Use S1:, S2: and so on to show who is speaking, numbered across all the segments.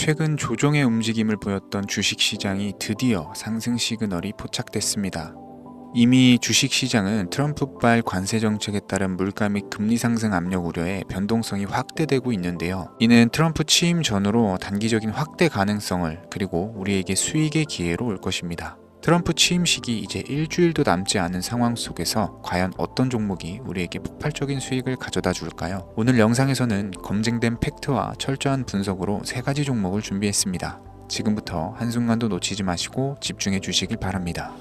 S1: 최근 조정의 움직임을 보였던 주식시장이 드디어 상승 시그널이 포착됐습니다. 이미 주식시장은 트럼프발 관세 정책에 따른 물가 및 금리 상승 압력 우려에 변동성이 확대되고 있는데요. 이는 트럼프 취임 전후로 단기적인 확대 가능성을 그리고 우리에게 수익의 기회로 올 것입니다. 트럼프 취임식이 이제 일주일도 남지 않은 상황 속에서 과연 어떤 종목이 우리에게 폭발적인 수익을 가져다 줄까요? 오늘 영상에서는 검증된 팩트와 철저한 분석으로 3가지 종목을 준비했습니다. 지금부터 한순간도 놓치지 마시고 집중해 주시길 바랍니다.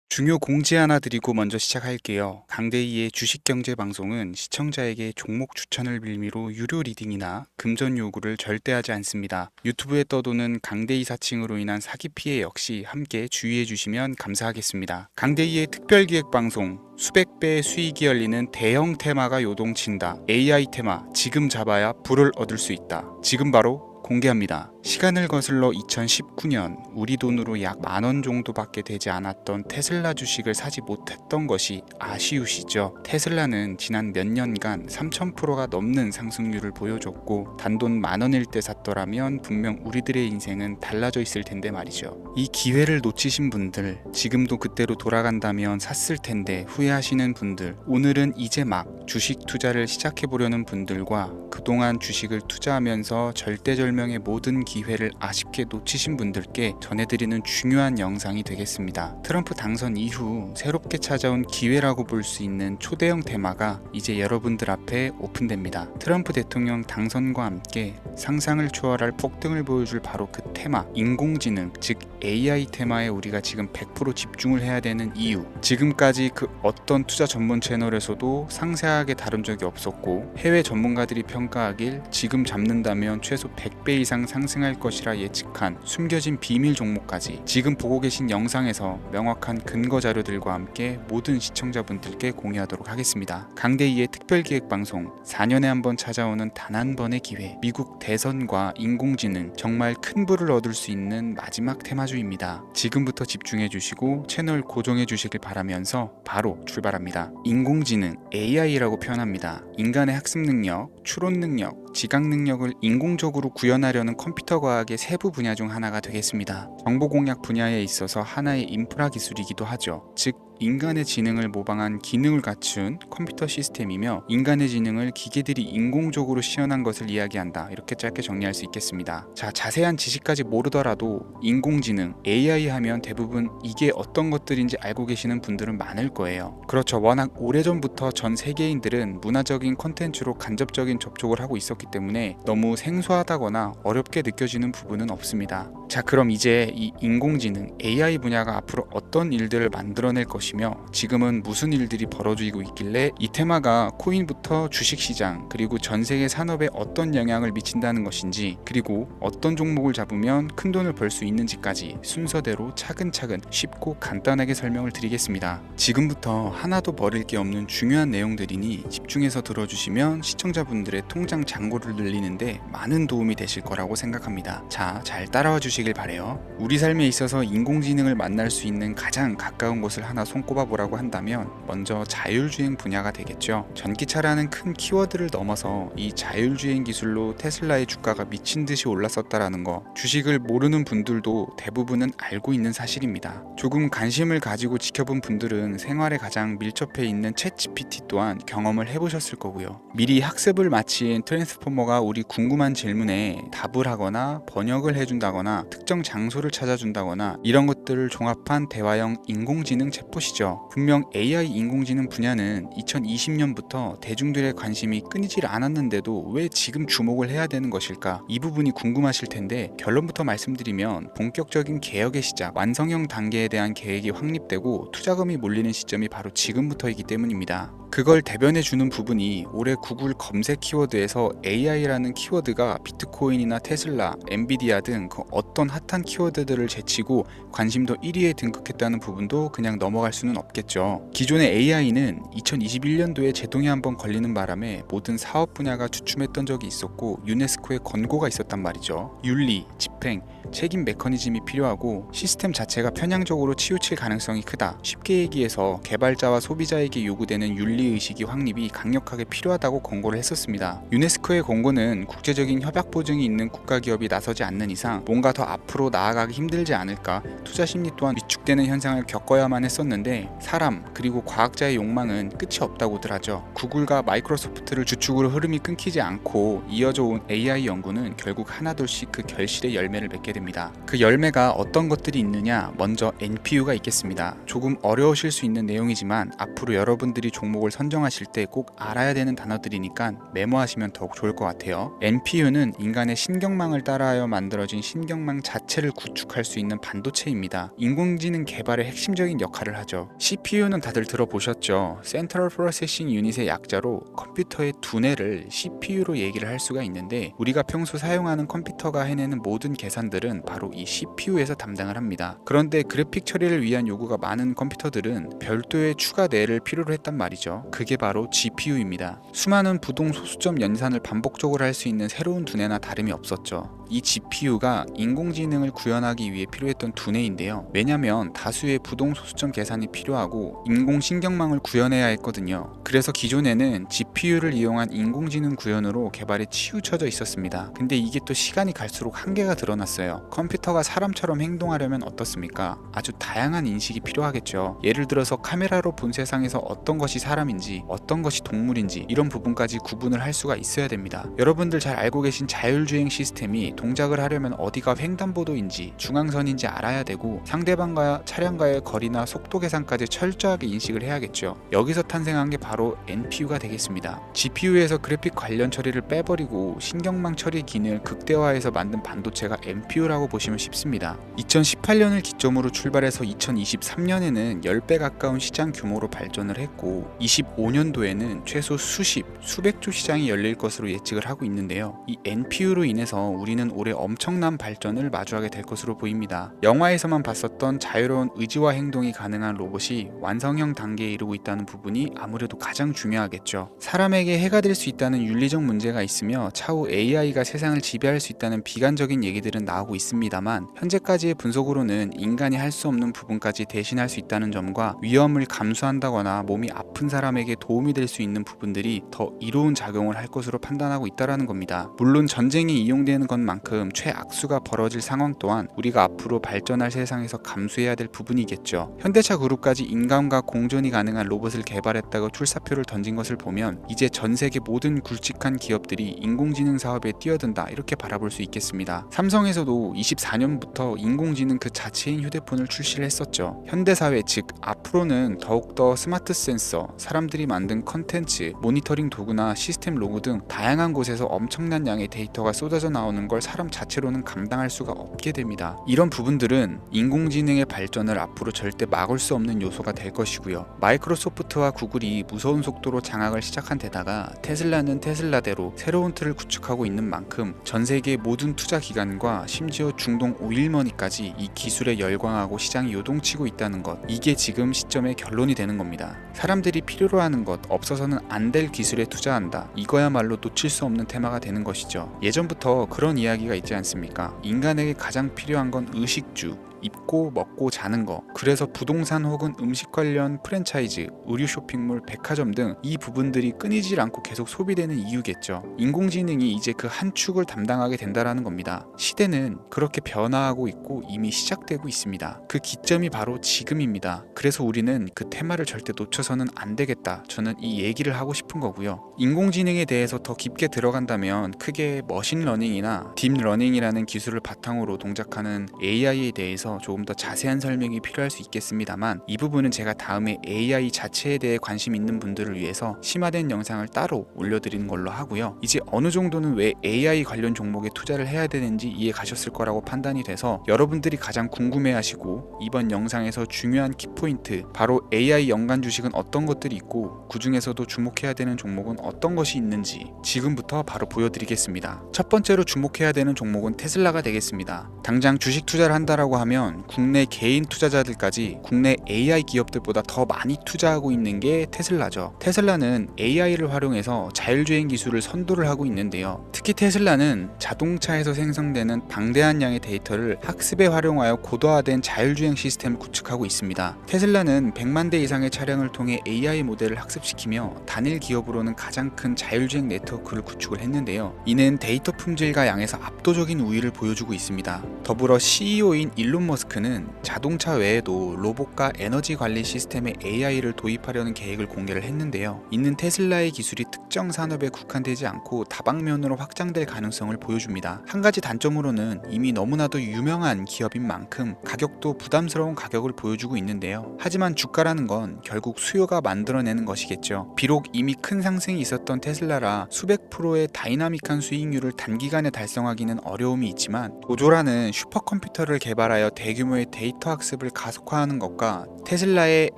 S2: 중요 공지 하나 드리고 먼저 시작할게요. 강대희의 주식경제방송은 시청자에게 종목 추천을 빌미로 유료 리딩이나 금전 요구를 절대 하지 않습니다. 유튜브에 떠도는 강대희 사칭으로 인한 사기 피해 역시 함께 주의해 주시면 감사하겠습니다. 강대희의 특별기획방송 수백 배의 수익이 열리는 대형 테마가 요동친다. AI 테마 지금 잡아야 불을 얻을 수 있다. 지금 바로 공개합니다. 시간을 거슬러 2019년 우리 돈으로 약 10,000원 정도밖에 되지 않았던 테슬라 주식을 사지 못했던 것이 아쉬우시죠? 테슬라는 지난 몇 년간 3000%가 넘는 상승률을 보여줬고 단돈 10,000원일 때 샀더라면 분명 우리들의 인생은 달라져 있을 텐데 말이죠. 이 기회를 놓치신 분들, 지금도 그때로 돌아간다면 샀을 텐데 후회하시는 분들, 오늘은 이제 막 주식 투자를 시작해보려는 분들과 그동안 주식을 투자하면서 절대절명의 모든 기회를 아쉽게 놓치신 분들께 전해드리는 중요한 영상이 되겠습니다. 트럼프 당선 이후 새롭게 찾아온 기회라고 볼 수 있는 초대형 테마가 이제 여러분들 앞에 오픈됩니다. 트럼프 대통령 당선과 함께 상상을 초월할 폭등을 보여줄 바로 그 테마, 인공지능, 즉 AI 테마에 우리가 지금 100% 집중을 해야 되는 이유, 지금까지 그 어떤 투자 전문 채널에서도 상세하게 다룬 적이 없었고 해외 전문가들이 평가하길 지금 잡는다면 최소 100배 이상 상승할 것이라 예측한 숨겨진 비밀 종목까지 지금 보고 계신 영상에서 명확한 근거 자료들과 함께 모든 시청자분들께 공유하도록 하겠습니다. 강대희의 특별기획방송 4년에 한 번 찾아오는 단 한 번의 기회, 미국 대선과 인공지능, 정말 큰 부를 얻을 수 있는 마지막 테마주입니다. 지금부터 집중해 주시고 채널 고정해 주시길 바라면서 바로 출발합니다. 인공지능, AI라고 표현합니다. 인간의 학습 능력, 추론 능력, 지각 능력을 인공적으로 구현하려는 컴퓨터 과학의 세부 분야 중 하나가 되겠습니다. 정보 공략 분야에 있어서 하나의 인프라 기술이기도 하죠. 즉 인간의 지능을 모방한 기능을 갖춘 컴퓨터 시스템이며 인간의 지능을 기계들이 인공적으로 시연한 것을 이야기한다. 이렇게 짧게 정리할 수 있겠습니다. 자, 자세한 지식까지 모르더라도 인공지능, AI 하면 대부분 이게 어떤 것들인지 알고 계시는 분들은 많을 거예요. 그렇죠. 워낙 오래전부터 전 세계인들은 문화적인 콘텐츠로 간접적인 접촉을 하고 있었기 때문에 너무 생소하다거나 어렵게 느껴지는 부분은 없습니다. 자, 그럼 이제 이 인공지능, AI 분야가 앞으로 어떤 일들을 만들어낼 것이며 지금은 무슨 일들이 벌어지고 있길래 이 테마가 코인부터 주식시장 그리고 전 세계 산업에 어떤 영향을 미친다는 것인지, 그리고 어떤 종목을 잡으면 큰 돈을 벌 수 있는지까지 순서대로 차근차근 쉽고 간단하게 설명을 드리겠습니다. 지금부터 하나도 버릴 게 없는 중요한 내용들이니 집중해서 들어주시면 시청자분들의 통장 잔고를 늘리는데 많은 도움이 되실 거라고 생각합니다. 자, 잘 따라와 주시길 바래요. 우리 삶에 있어서 인공지능을 만날 수 있는 가장 가까운 곳을 하나 손꼽아 보라고 한다면 먼저 자율주행 분야가 되겠죠. 전기차라는 큰 키워드를 넘어서 이 자율주행 기술로 테슬라의 주가가 미친 듯이 올랐었다라는 거, 주식을 모르는 분들도 대부분은 알고 있는 사실입니다. 조금 관심을 가지고 지켜본 분들은 생활에 가장 밀접해 있는 챗GPT 또한 경험을 해보셨을 거고요. 미리 학습을 마친 트랜스포머가 우리 궁금한 질문에 답을 하거나 번역을 해준다거나 특정 장소를 찾아준다거나 이런 것들을 종합한 대화형 인공지능 챗봇이죠. 분명 AI 인공지능 분야는 2020년부터 대중들의 관심이 끊이질 않았는데도 왜 지금 주목을 해야 되는 것일까? 이 부분이 궁금하실 텐데 결론부터 말씀드리면 본격적인 개혁의 시작, 완성형 단계에 대한 계획이 확립되고 투자금이 몰리는 시점이 바로 지금부터이기 때문입니다. 그걸 대변해주는 부분이 올해 구글 검색 키워드에서 AI라는 키워드가 비트코인이나 테슬라, 엔비디아 등 그 어떤 핫한 키워드들을 제치고 관심도 1위에 등극했다는 부분도 그냥 넘어갈 수는 없겠죠. 기존의 AI는 2021년도에 제동이 한번 걸리는 바람에 모든 사업 분야가 주춤했던 적이 있었고 유네스코의 권고가 있었단 말이죠. 윤리, 집단 집행, 책임 메커니즘이 필요하고 시스템 자체가 편향적으로 치우칠 가능성이 크다. 쉽게 얘기해서 개발자와 소비자에게 요구되는 윤리의식이 확립이 강력하게 필요하다고 권고를 했었습니다. 유네스코의 권고는 국제적인 협약 보증이 있는 국가기업이 나서지 않는 이상 뭔가 더 앞으로 나아가기 힘들지 않을까, 투자 심리 또한 위축되는 현상을 겪어야만 했었는데 사람 그리고 과학자의 욕망은 끝이 없다고들 하죠. 구글과 마이크로소프트를 주축으로 흐름이 끊기지 않고 이어져 온 AI 연구는 결국 하나둘씩 그 결실의 열매를 맺게 됩니다. 그 열매가 어떤 것들이 있느냐, 먼저 NPU가 있겠습니다. 조금 어려우실 수 있는 내용이지만 앞으로 여러분들이 종목을 선정하실 때 꼭 알아야 되는 단어들이니까 메모하시면 더욱 좋을 것 같아요. NPU는 인간의 신경망을 따라하여 만들어진 신경망 자체를 구축할 수 있는 반도체입니다. 인공지능 개발의 핵심적인 역할을 하죠. CPU는 다들 들어보셨죠? Central Processing Unit의 약자로 컴퓨터의 두뇌를 CPU로 얘기를 할 수가 있는데, 우리가 평소 사용하는 컴퓨터가 해내는 모든 계산들은 바로 이 CPU에서 담당을 합니다. 그런데 그래픽 처리를 위한 요구가 많은 컴퓨터들은 별도의 추가 뇌를 필요로 했단 말이죠. 그게 바로 GPU입니다. 수많은 부동 소수점 연산을 반복적으로 할 수 있는 새로운 두뇌나 다름이 없었죠. 이 GPU가 인공지능을 구현하기 위해 필요했던 두뇌인데요. 왜냐면 다수의 부동 소수점 계산이 필요하고 인공신경망을 구현해야 했거든요. 그래서 기존에는 GPU를 이용한 인공지능 구현으로 개발에 치우쳐져 있었습니다. 근데 이게 또 시간이 갈수록 한계가 드러났어요. 컴퓨터가 사람처럼 행동하려면 어떻습니까? 아주 다양한 인식이 필요하겠죠. 예를 들어서 카메라로 본 세상에서 어떤 것이 사람인지 어떤 것이 동물인지 이런 부분까지 구분을 할 수가 있어야 됩니다. 여러분들 잘 알고 계신 자율주행 시스템이 동작을 하려면 어디가 횡단보도인지 중앙선인지 알아야 되고 상대방과 차량과의 거리나 속도 계산까지 철저하게 인식을 해야겠죠. 여기서 탄생한 게 바로 NPU가 되겠습니다. GPU에서 그래픽 관련 처리를 빼버리고 신경망 처리 기능을 극대화해서 만든 반도체가 NPU라고 보시면 쉽습니다. 2018년을 기점으로 출발해서 2023년에는 10배 가까운 시장 규모로 발전을 했고 25년도에는 최소 수백조 시장이 열릴 것으로 예측을 하고 있는데요. 이 NPU로 인해서 우리는 올해 엄청난 발전을 마주하게 될 것으로 보입니다. 영화에서만 봤었던 자유로운 의지와 행동이 가능한 로봇이 완성형 단계에 이르고 있다는 부분이 아무래도 가장 중요하겠죠. 사람에게 해가 될 수 있다는 윤리적 문제가 있으며 차후 AI가 세상을 지배할 수 있다는 비관적인 얘기들은 나오고 있습니다만 현재까지의 분석으로는 인간이 할 수 없는 부분까지 대신할 수 있다는 점과 위험을 감수한다거나 몸이 아픈 사람에게 도움이 될 수 있는 부분들이 더 이로운 작용을 할 것으로 판단하고 있다는 겁니다. 물론 전쟁에 이용되는 것만큼 최악수가 벌어질 상황 또한 우리가 앞으로 발전할 세상에서 감수해야 될 부분이겠죠. 현대차 그룹까지 인간과 공존이 가능한 로봇을 개발했다고 출사표를 던진 것을 보면 이제 전 세계 모든 굵직한 기업들이 인공지능 사업에 뛰어든다 이렇게 바라볼 수 있겠습니다. 삼성에서도 24년부터 인공지능 그 자체인 휴대폰을 출시를 했었죠. 현대사회 즉 앞으로는 더욱더 스마트 센서, 사람들이 만든 컨텐츠, 모니터링 도구나 시스템 로고 등 다양한 곳에서 엄청난 양의 데이터가 쏟아져 나오는 걸 사람 자체로는 감당할 수가 없게 됩니다. 이런 부분들은 인공지능의 발전을 앞으로 절대 막을 수 없는 요소가 될 것이고요. 마이크로소프트와 구글이 무서운 속도로 장악을 시작한 데다가 테슬라는 테슬라대로 새로운 틀을 구축하고 있는 만큼 전 세계 모든 투자 기관과 심지어 중동 오일머니까지 이 기술에 열광하고 시장이 요동치고 있다는 것, 이게 지금 시점의 결론이 되는 겁니다. 사람들이 필요로 하는 것, 없어서는 안 될 기술에 투자한다. 이거야말로 놓칠 수 없는 테마가 되는 것이죠. 예전부터 그런 이야기가 있지 않습니까? 인간에게 가장 필요한 건 의식주, 입고 먹고 자는 거. 그래서 부동산 혹은 음식 관련 프랜차이즈, 의류 쇼핑몰, 백화점 등 이 부분들이 끊이질 않고 계속 소비되는 이유겠죠. 인공지능이 이제 그 한 축을 담당하게 된다라는 겁니다. 시대는 그렇게 변화하고 있고 이미 시작되고 있습니다. 그 기점이 바로 지금입니다. 그래서 우리는 그 테마를 절대 놓쳐서는 안 되겠다. 저는 이 얘기를 하고 싶은 거고요. 인공지능에 대해서 더 깊게 들어간다면 크게 머신러닝이나 딥러닝이라는 기술을 바탕으로 동작하는 AI에 대해서 조금 더 자세한 설명이 필요할 수 있겠습니다만 이 부분은 제가 다음에 AI 자체에 대해 관심 있는 분들을 위해서 심화된 영상을 따로 올려드리는 걸로 하고요. 이제 어느 정도는 왜 AI 관련 종목에 투자를 해야 되는지 이해 가셨을 거라고 판단이 돼서 여러분들이 가장 궁금해하시고 이번 영상에서 중요한 키포인트, 바로 AI 연관 주식은 어떤 것들이 있고 그 중에서도 주목해야 되는 종목은 어떤 것이 있는지 지금부터 바로 보여드리겠습니다. 첫 번째로 주목해야 되는 종목은 테슬라가 되겠습니다. 당장 주식 투자를 한다라고 하면 보면 국내 개인 투자자들까지 국내 AI 기업들보다 더 많이 투자하고 있는 게 테슬라죠. 테슬라는 AI를 활용해서 자율주행 기술을 선도를 하고 있는데요. 특히 테슬라는 자동차에서 생성되는 방대한 양의 데이터를 학습에 활용하여 고도화된 자율주행 시스템을 구축하고 있습니다. 테슬라는 100만 대 이상의 차량을 통해 AI 모델을 학습시키며 단일 기업으로는 가장 큰 자율주행 네트워크를 구축을 했는데요. 이는 데이터 품질과 양에서 압도적인 우위를 보여주고 있습니다. 더불어 CEO인 일론 머스크는 자동차 외에도 로봇과 에너지 관리 시스템에 AI를 도입하려는 계획을 공개를 했는데요. 이는 테슬라의 기술이 특정 산업에 국한되지 않고 다방면으로 확장될 가능성을 보여줍니다. 한 가지 단점으로는 이미 너무나도 유명한 기업인 만큼 가격도 부담스러운 가격을 보여주고 있는데요. 하지만 주가라는 건 결국 수요가 만들어내는 것이겠죠. 비록 이미 큰 상승이 있었던 테슬라라 수백 프로의 다이나믹한 수익률을 단기간에 달성하기는 어려움이 있지만 도조라는 슈퍼컴퓨터를 개발하여 대규모의 데이터 학습을 가속화하는 것과 테슬라의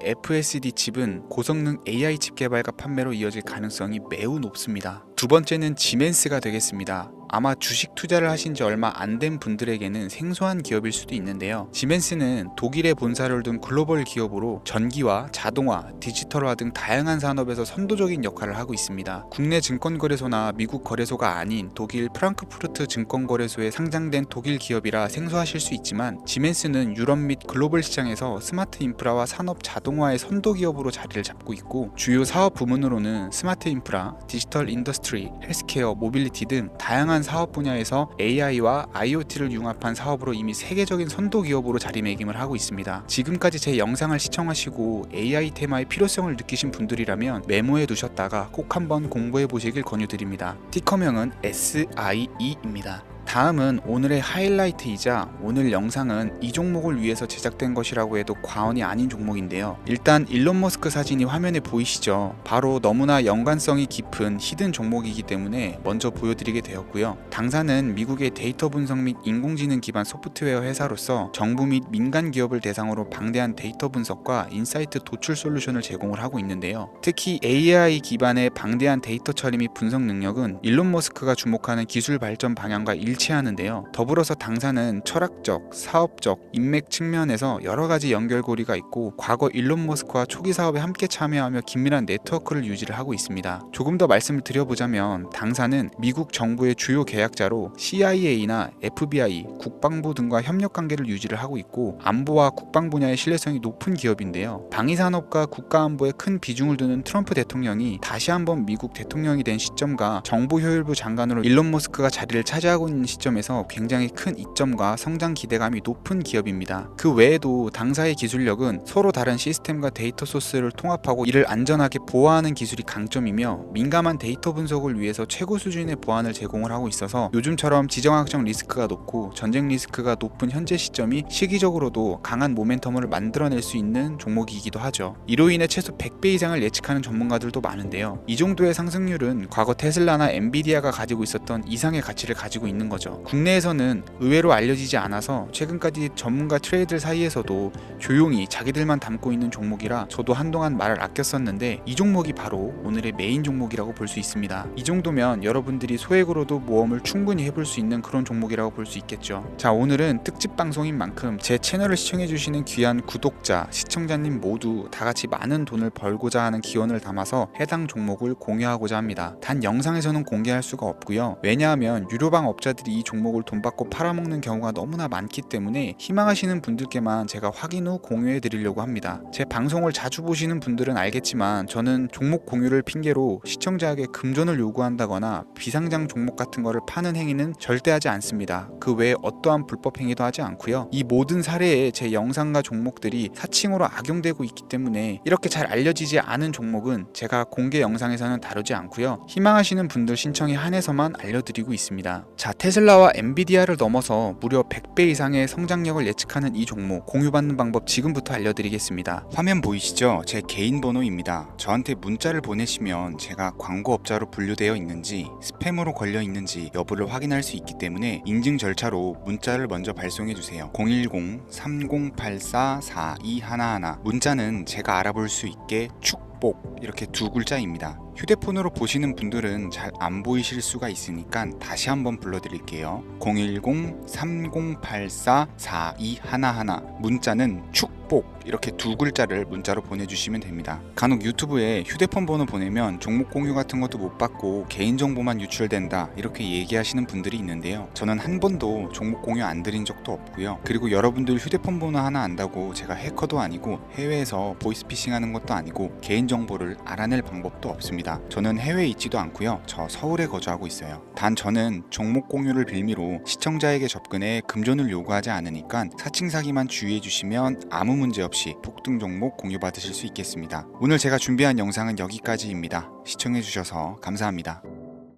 S2: FSD 칩은 고성능 AI 칩 개발과 판매로 이어질 가능성이 매우 높습니다. 두 번째는 지멘스가 되겠습니다. 아마 주식 투자를 하신 지 얼마 안 된 분들에게는 생소한 기업일 수도 있는데요. 지멘스는 독일에 본사를 둔 글로벌 기업으로 전기와 자동화, 디지털화 등 다양한 산업에서 선도적인 역할을 하고 있습니다. 국내 증권거래소나 미국 거래소가 아닌 독일 프랑크푸르트 증권거래소에 상장된 독일 기업이라 생소하실 수 있지만 지멘스는 유럽 및 글로벌 시장에서 스마트 인프라와 산업 자동화의 선도 기업으로 자리를 잡고 있고 주요 사업 부문으로는 스마트 인프라, 디지털 인더스트리, 헬스케어, 모빌리티 등 다양한 사업 분야에서 AI와 IoT를 융합한 사업으로 이미 세계적인 선도 기업으로 자리매김을 하고 있습니다. 지금까지 제 영상을 시청하시고 AI 테마의 필요성을 느끼신 분들이라면 메모해 두셨다가 꼭 한번 공부해 보시길 권유드립니다. 티커명은 SIE입니다. 다음은 오늘의 하이라이트이자 오늘 영상은 이 종목을 위해서 제작된 것이라고 해도 과언이 아닌 종목인데요. 일단 일론 머스크 사진이 화면에 보이시죠? 바로 너무나 연관성이 깊은 히든 종목이기 때문에 먼저 보여드리게 되었고요. 당사는 미국의 데이터 분석 및 인공지능 기반 소프트웨어 회사로서 정부 및 민간 기업을 대상으로 방대한 데이터 분석과 인사이트 도출 솔루션을 제공을 하고 있는데요. 특히 AI 기반의 방대한 데이터 처리 및 분석 능력은 일론 머스크가 주목하는 기술 발전 방향과 일치하는데요. 더불어서 당사는 철학적, 사업적, 인맥 측면에서 여러 가지 연결고리가 있고 과거 일론 머스크와 초기 사업에 함께 참여하며 긴밀한 네트워크를 유지를 하고 있습니다. 조금 더 말씀을 드려보자면 당사는 미국 정부의 주요 계약자로 CIA나 FBI, 국방부 등과 협력 관계를 유지를 하고 있고 안보와 국방 분야의 신뢰성이 높은 기업인데요. 방위산업과 국가안보에 큰 비중을 두는 트럼프 대통령이 다시 한번 미국 대통령이 된 시점과 정보효율부 장관으로 일론 머스크가 자리를 차지하고 있는 시점에서 굉장히 큰 이점과 성장 기대감이 높은 기업입니다. 그 외에도 당사의 기술력은 서로 다른 시스템과 데이터 소스를 통합하고 이를 안전하게 보호하는 기술이 강점이며 민감한 데이터 분석을 위해서 최고 수준의 보안을 제공을 하고 있어서 요즘처럼 지정학적 리스크가 높고 전쟁 리스크가 높은 현재 시점이 시기적으로도 강한 모멘텀을 만들어낼 수 있는 종목이기도 하죠. 이로 인해 최소 100배 이상을 예측하는 전문가들도 많은데요. 이 정도의 상승률은 과거 테슬라나 엔비디아가 가지고 있었던 이상의 가치를 가지고 있는 거죠. 국내에서는 의외로 알려지지 않아서 최근까지 전문가 트레이더 사이에서도 조용히 자기들만 담고 있는 종목이라 저도 한동안 말을 아꼈었는데 이 종목이 바로 오늘의 메인 종목이라고 볼 수 있습니다. 이 정도면 여러분들이 소액으로도 모험을 충분히 해볼 수 있는 그런 종목이라고 볼 수 있겠죠. 자, 오늘은 특집 방송인 만큼 제 채널을 시청해주시는 귀한 구독자, 시청자님 모두 다같이 많은 돈을 벌고자 하는 기원을 담아서 해당 종목을 공유하고자 합니다. 단 영상에서는 공개할 수가 없고요. 왜냐하면 유료방 업자들이 이 종목을 돈 받고 팔아먹는 경우가 너무나 많기 때문에 희망하시는 분들께만 제가 확인 후 공유해 드리려고 합니다. 제 방송을 자주 보시는 분들은 알겠지만 저는 종목 공유를 핑계로 시청자에게 금전을 요구한다거나 비상장 종목 같은 거를 파는 행위는 절대 하지 않습니다. 그 외에 어떠한 불법 행위도 하지 않고요. 이 모든 사례에 제 영상과 종목들이 사칭으로 악용되고 있기 때문에 이렇게 잘 알려지지 않은 종목은 제가 공개 영상에서는 다루지 않고요. 희망하시는 분들 신청에 한해서만 알려드리고 있습니다. 자, 테슬라와 엔비디아를 넘어서 무려 100배 이상의 성장력을 예측하는 이 종목 공유받는 방법 지금부터 알려드리겠습니다. 화면 보이시죠? 제 개인 번호입니다. 저한테 문자를 보내시면 제가 광고업자로 분류되어 있는지 스팸으로 걸려 있는지 여부를 확인할 수 있기 때문에 인증 절차로 문자를 먼저 발송해주세요. 010-3084-4211 문자는 제가 알아볼 수 있게 축복 이렇게 두 글자입니다. 휴대폰으로 보시는 분들은 잘 안 보이실 수가 있으니까 다시 한번 불러드릴게요. 010-3084-4211 문자는 축복 이렇게 두 글자를 문자로 보내주시면 됩니다. 간혹 유튜브에 휴대폰 번호 보내면 종목 공유 같은 것도 못 받고 개인정보만 유출된다 이렇게 얘기하시는 분들이 있는데요. 저는 한 번도 종목 공유 안 드린 적도 없고요. 그리고 여러분들 휴대폰 번호 하나 안다고 제가 해커도 아니고 해외에서 보이스피싱 하는 것도 아니고 개인정보를 알아낼 방법도 없습니다. 저는 해외에 있지도 않고요. 저 서울에 거주하고 있어요. 단 저는 종목 공유를 빌미로 시청자에게 접근해 금전을 요구하지 않으니까 사칭 사기만 주의해 주시면 아무 문제 없이 폭등 종목 공유 받으실 수 있겠습니다. 오늘 제가 준비한 영상은 여기까지입니다. 시청해 주셔서 감사합니다.